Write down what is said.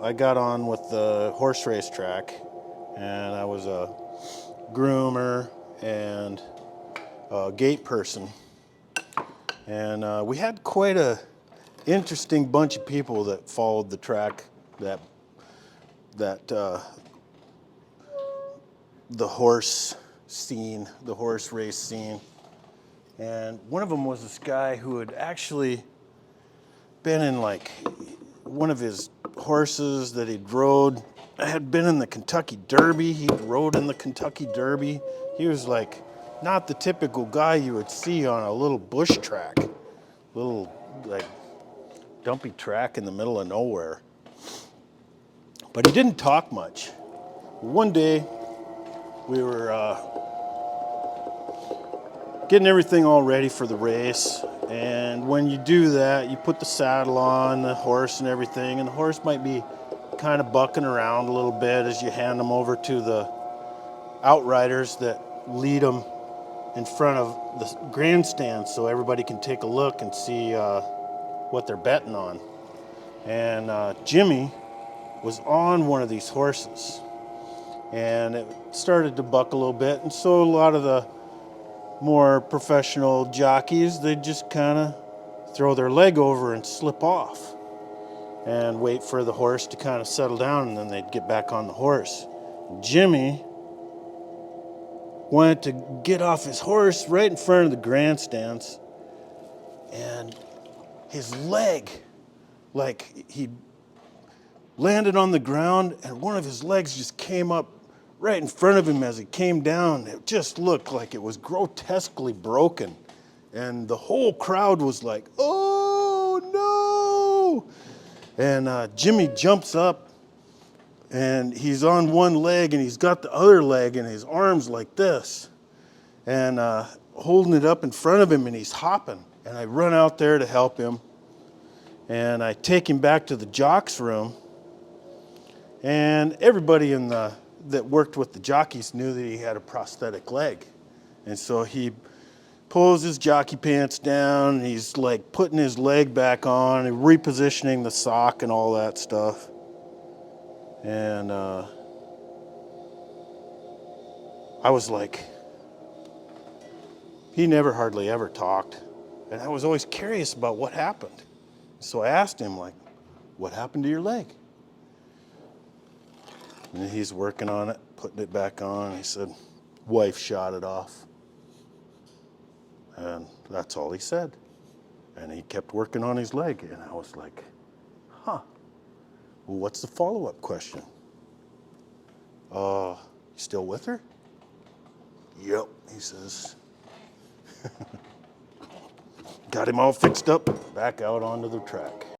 I got on with the horse race track, and I was a groomer and a gate person. And we had quite a interesting bunch of people that followed the track, that the horse scene, the horse race scene. And one of them was this guy who had actually been in, like, one of his horses that he'd rode had been in the Kentucky Derby. He rode in the Kentucky Derby. He was like not the typical guy you would see on a little bush track, little like dumpy track in the middle of nowhere. But he didn't talk much. One day we were getting everything all ready for the race. And when you do that, you put the saddle on the horse and everything, and the horse might be kind of bucking around a little bit as you hand them over to the outriders that lead them in front of the grandstand so everybody can take a look and see what they're betting on. And Jimmy was on one of these horses, and it started to buck a little bit, and so a lot of the more professional jockeys, they just kind of throw their leg over and slip off and wait for the horse to kind of settle down, and then they'd get back on the horse. Jimmy wanted to get off his horse right in front of the grandstands, and his leg, like, he landed on the ground and one of his legs just came up right in front of him as he came down. It just looked like it was grotesquely broken. And the whole crowd was like, "Oh no!" And Jimmy jumps up, and he's on one leg, and he's got the other leg in his arms like this, and holding it up in front of him, and he's hopping. And I run out there to help him, and I take him back to the jock's room, and everybody that worked with the jockeys knew that he had a prosthetic leg. And so he pulls his jockey pants down, and he's like putting his leg back on and repositioning the sock and all that stuff. And I was like, he never hardly ever talked. And I was always curious about what happened. So I asked him, like, what happened to your leg? And he's working on it, putting it back on. He said, wife shot it off. And that's all he said. And he kept working on his leg. And I was like, huh. Well, what's the follow-up question? You still with her? Yep, he says. Got him all fixed up, back out onto the track.